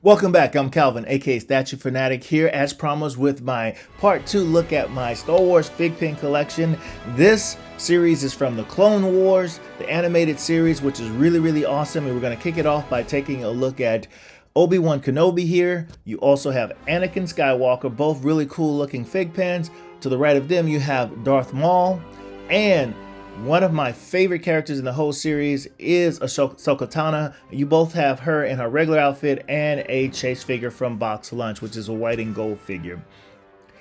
Welcome back. I'm Calvin, aka Statue Fanatic, here as promised with my part 2 look at my Star Wars Fig Pen collection. This series is from the Clone Wars, the animated series, which is really awesome. And we're going to kick it off by taking a look at Obi-Wan Kenobi here. You also have Anakin Skywalker, both really cool looking fig pens. To the right of them, you have Darth Maul, and one of my favorite characters in the whole series is Ahsoka Tano. You both have her in her regular outfit and a chase figure from Box Lunch, which is a white and gold figure.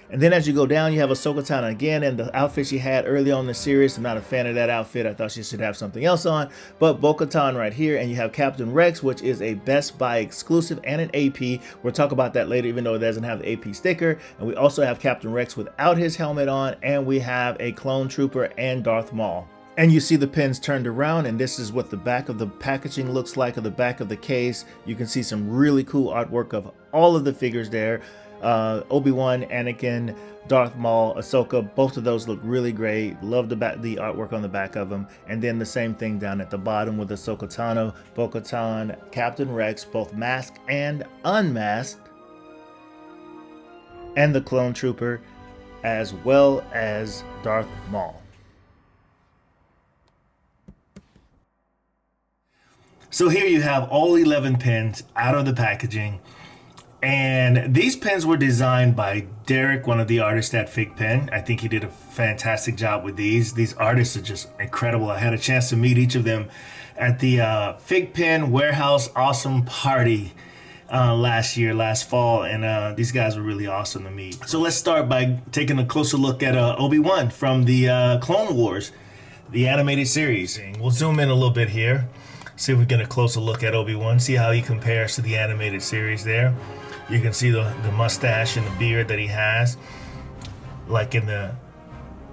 And then as you go down, you have Ahsoka Tano again, and the outfit she had early on in the series. I'm not a fan of that outfit. I thought she should have something else on. But Bo-Katan right here, and you have Captain Rex, which is a Best Buy exclusive and an AP. We'll talk about that later, even though it doesn't have the AP sticker. And we also have Captain Rex without his helmet on, and we have a Clone Trooper and Darth Maul. And you see the pins turned around, and this is what the back of the packaging looks like, or the back of the case. You can see some really cool artwork of all of the figures there. Obi-Wan, Anakin, Darth Maul, Ahsoka, both of those look really great. Love the artwork on the back of them. And then the same thing down at the bottom with Ahsoka Tano, Bo-Katan, Captain Rex, both masked and unmasked, and the Clone Trooper, as well as Darth Maul. So here you have all 11 pins out of the packaging. And these pens were designed by Derek, one of the artists at Fig Pen. I think he did a fantastic job with these. These artists are just incredible. I had a chance to meet each of them at the Fig Pen Warehouse Awesome Party last fall. And these guys were really awesome to meet. So let's start by taking a closer look at Obi-Wan from the Clone Wars, the animated series. We'll zoom in a little bit here. See if we get a closer look at Obi-Wan, see how he compares to the animated series there. You can see the mustache and the beard that he has, like in the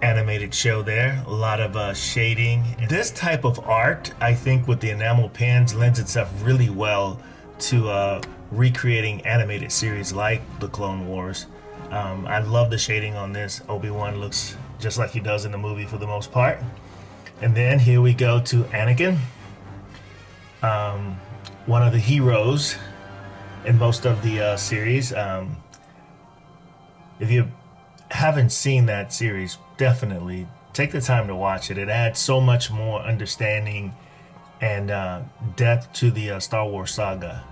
animated show there. A lot of shading. This type of art, I think, with the enamel pens lends itself really well to recreating animated series like the Clone Wars. I love the shading on this. Obi-Wan looks just like he does in the movie for the most part. And then here we go to Anakin. One of the heroes in most of the series. If you haven't seen that series, definitely take the time to watch it. It adds so much more understanding and depth to the Star Wars saga.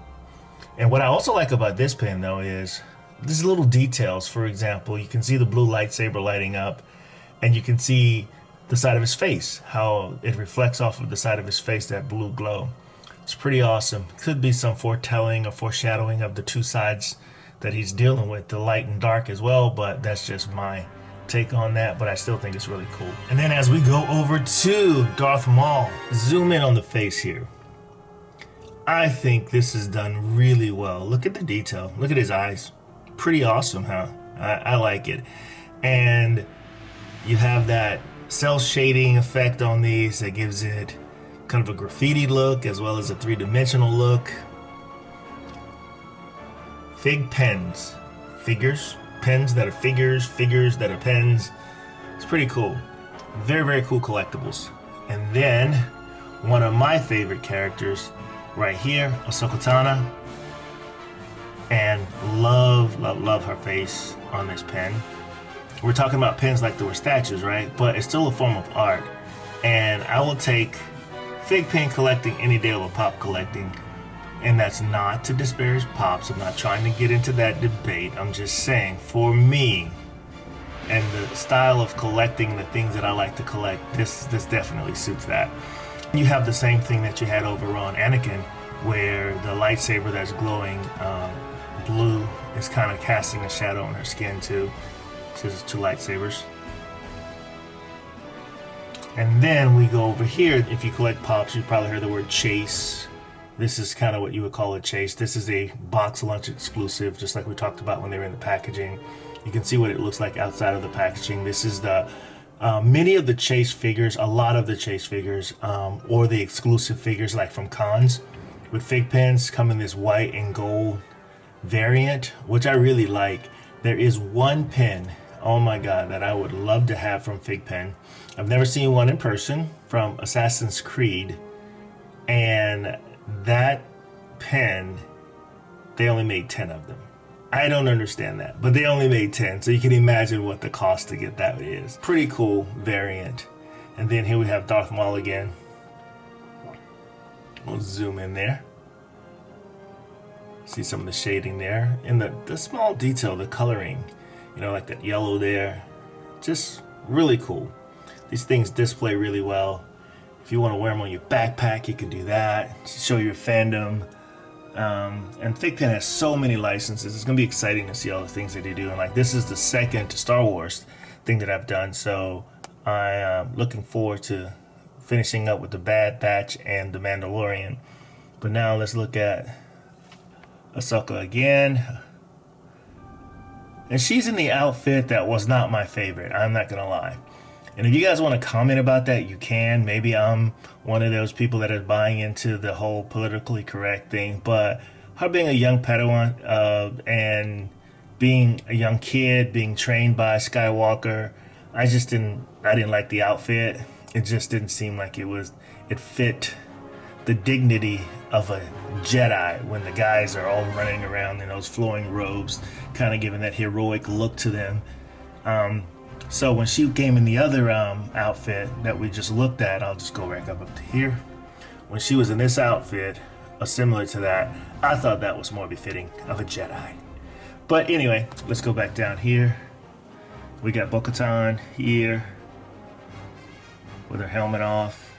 And what I also like about this pen, though, is these little details. For example, you can see the blue lightsaber lighting up, and you can see the side of his face, how it reflects off of the side of his face, that blue glow. It's pretty awesome. Could be some foretelling or foreshadowing of the two sides that he's dealing with, the light and dark as well, but that's just my take on that, but I still think it's really cool. And then as we go over to Darth Maul, zoom in on the face here. I think this is done really well. Look at the detail. Look at his eyes. Pretty awesome, huh? I like it. And you have that cell shading effect on these that gives it kind of a graffiti look as well as a three-dimensional look. Fig pens, figures, pens that are figures, figures that are pens. It's pretty cool. Very cool collectibles. And then one of my favorite characters right here, Ahsoka Tano. And love her face on this pen. We're talking about pens like they were statues, right? But it's still a form of art. And I will take Fig pen collecting any day over pop collecting, and that's not to disparage pops. I'm not trying to get into that debate. I'm just saying, for me and the style of collecting the things that I like to collect, this definitely suits that. You have the same thing that you had over on Anakin, where the lightsaber that's glowing blue is kind of casting a shadow on her skin too. So it's two lightsabers. And then we go over here. If you collect pops, you probably heard the word chase. This is kind of what you would call a chase. This is a Box Lunch exclusive, just like we talked about when they were in the packaging. You can see what it looks like outside of the packaging. This is the many of the chase figures, a lot of the chase figures, or the exclusive figures like from cons with fig pens come in this white and gold variant, which I really like. There is one pen, oh my god, that I would love to have from Fig Pen. I've never seen one in person, from Assassin's Creed, and that pen they only made 10 of them. I don't understand that, but they only made 10, so you can imagine what the cost to get that is. Pretty cool variant. And then here we have Darth Maul again. We'll zoom in there. See some of the shading there. And the small detail, the coloring, you know, like that yellow there. Just really cool. These things display really well. If you want to wear them on your backpack, you can do that. Show your fandom. And Thigpen has so many licenses. It's going to be exciting to see all the things that they do. And like, this is the second Star Wars thing that I've done. So I am looking forward to finishing up with the Bad Batch and the Mandalorian. But now let's look at Ahsoka again. And she's in the outfit that was not my favorite. I'm not going to lie. And if you guys want to comment about that, you can. Maybe I'm one of those people that is buying into the whole politically correct thing. But her being a young Padawan and being a young kid, being trained by Skywalker, I didn't like the outfit. It just didn't seem like it fit the dignity of a Jedi when the guys are all running around in those flowing robes, kind of giving that heroic look to them. So when she came in the other outfit that we just looked at, I'll just go back up to here. When she was in this outfit, similar to that, I thought that was more befitting of a Jedi. But anyway, let's go back down here. We got Bo-Katan here with her helmet off.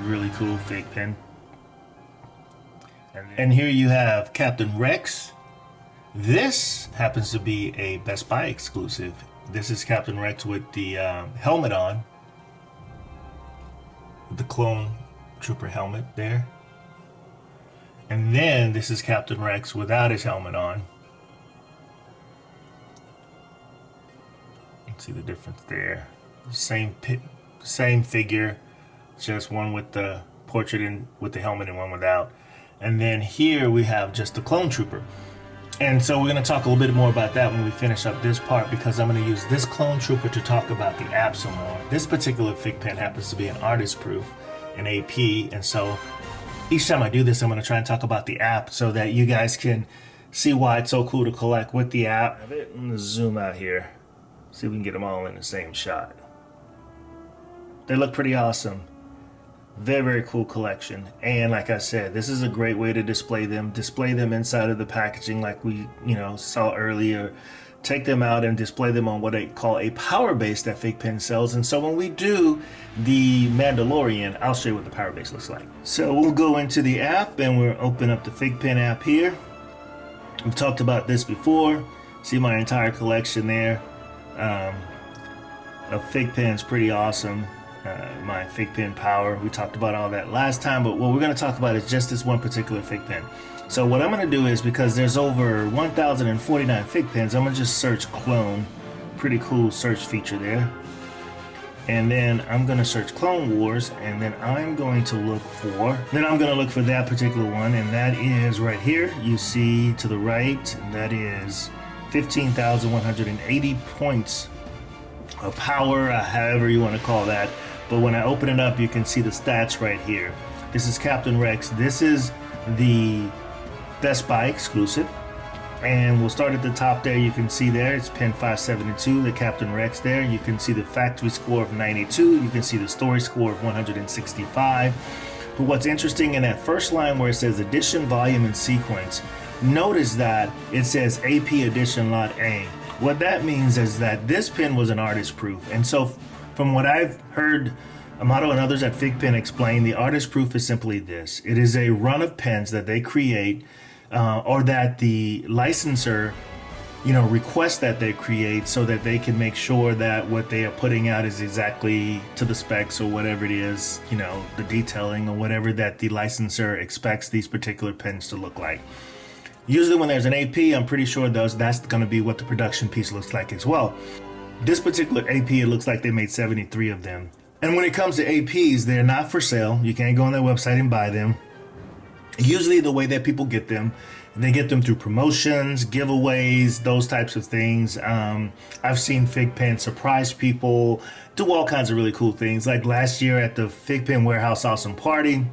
Really cool Thigpen. And here you have Captain Rex. This happens to be a Best Buy exclusive. This is Captain Rex with the helmet on. The clone trooper helmet there. And then this is Captain Rex without his helmet on. Let's see the difference there. Same figure, just one with the portrait and with the helmet and one without. And then here we have just the clone trooper. And so we're going to talk a little bit more about that when we finish up this part, because I'm going to use this clone trooper to talk about the app some more. This particular Thigpen happens to be an artist proof, an AP, and so each time I do this, I'm going to try and talk about the app so that you guys can see why it's so cool to collect with the app. I'm going to zoom out here, see if we can get them all in the same shot. They look pretty awesome. Very, very cool collection. And like I said, this is a great way to display them inside of the packaging like we saw earlier. Take them out and display them on what I call a power base that Thigpen sells. And so when we do the Mandalorian, I'll show you what the power base looks like. So we'll go into the app and we'll open up the Thigpen app here. We've talked about this before. See my entire collection there of Thigpen's pretty awesome. My Thigpen power. We talked about all that last time, but what we're going to talk about is just this one particular Thigpen. So what I'm going to do is, because there's over 1,049 Thigpens, I'm going to just search clone. Pretty cool search feature there. And then I'm going to search Clone Wars, and then I'm going to look for that particular one, and that is right here. You see to the right, that is 15,180 points of power, however you want to call that. But when I open it up, you can see the stats right here. This is Captain Rex. This is the Best Buy exclusive. And we'll start at the top there. You can see there, it's pin 572, the Captain Rex there. You can see the factory score of 92. You can see the story score of 165. But what's interesting in that first line where it says edition, volume, and sequence, notice that it says AP Edition Lot A. What that means is that this pin was an artist proof. And so from what I've heard Amato and others at Thigpen explain, the artist proof is simply this. It is a run of pens that they create or that the licensor requests that they create so that they can make sure that what they are putting out is exactly to the specs or whatever it is, the detailing or whatever that the licensor expects these particular pens to look like. Usually when there's an AP, I'm pretty sure that's going to be what the production piece looks like as well. This particular AP, it looks like they made 73 of them. And when it comes to APs, they're not for sale. You can't go on their website and buy them. Usually the way that people get them, they get them through promotions, giveaways, those types of things. I've seen Thigpen surprise people, do all kinds of really cool things. Like last year at the Thigpen Warehouse Awesome Party,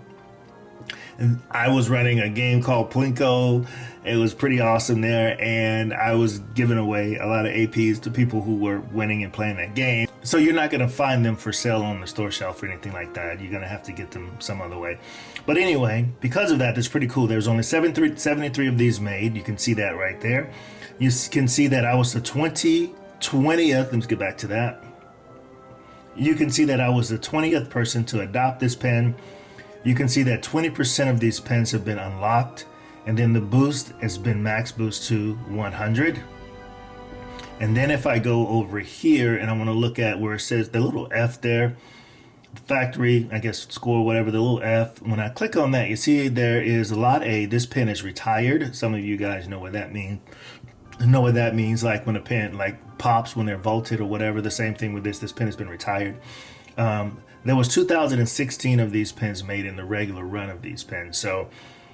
And I was running a game called Plinko. It was pretty awesome there, and I was giving away a lot of APs to people who were winning and playing that game. So you're not going to find them for sale on the store shelf or anything like that. You're going to have to get them some other way. But anyway, because of that, that's pretty cool. There's only 73 of these made. You can see that right there. You can see that I was the 20th. Let's get back to that. You can see that I was the 20th person to adopt this pen. You can see that 20% of these pens have been unlocked, and then the boost has been max boost to 100. And then if I go over here and I want to look at where it says the little F there, the factory, I guess score, whatever, the little F, when I click on that, you see there is a lot A. This pen is retired. Some of you guys know what that means. Like when a pen like pops when they're vaulted or whatever. The same thing with this. This pen has been retired. There was 2016 of these pens made in the regular run of these pens. So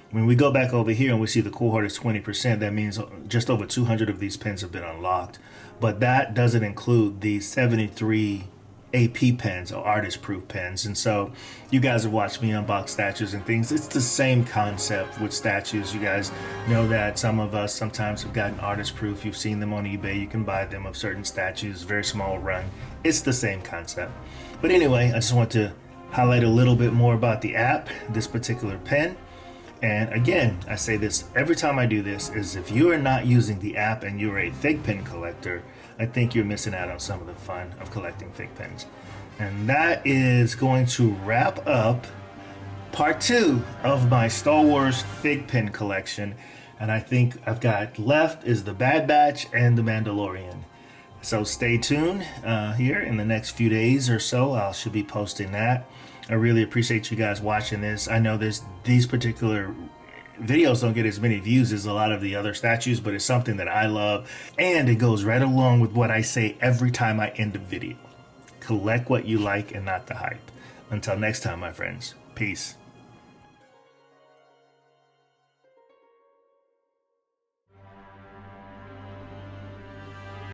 when we go back over here and we see the cohort is 20%, that means just over 200 of these pens have been unlocked. But that doesn't include the 73 AP pens or artist proof pens. And so you guys have watched me unbox statues and things. It's the same concept with statues. You guys know that some of us sometimes have gotten artist proof. You've seen them on eBay. You can buy them of certain statues, very small run. It's the same concept. But anyway, I just want to highlight a little bit more about the app, this particular pen. And again, I say this every time I do this, is if you are not using the app and you're a fake pen collector, I think you're missing out on some of the fun of collecting fake pens. And that is going to wrap up part 2 of my Star Wars fake pen collection. And I think I've got left is the Bad Batch and the Mandalorian. So stay tuned here in the next few days or so. I should be posting that. I really appreciate you guys watching this. I know these particular videos don't get as many views as a lot of the other statues, but it's something that I love, and it goes right along with what I say every time I end a video. Collect what you like and not the hype. Until next time, my friends. Peace.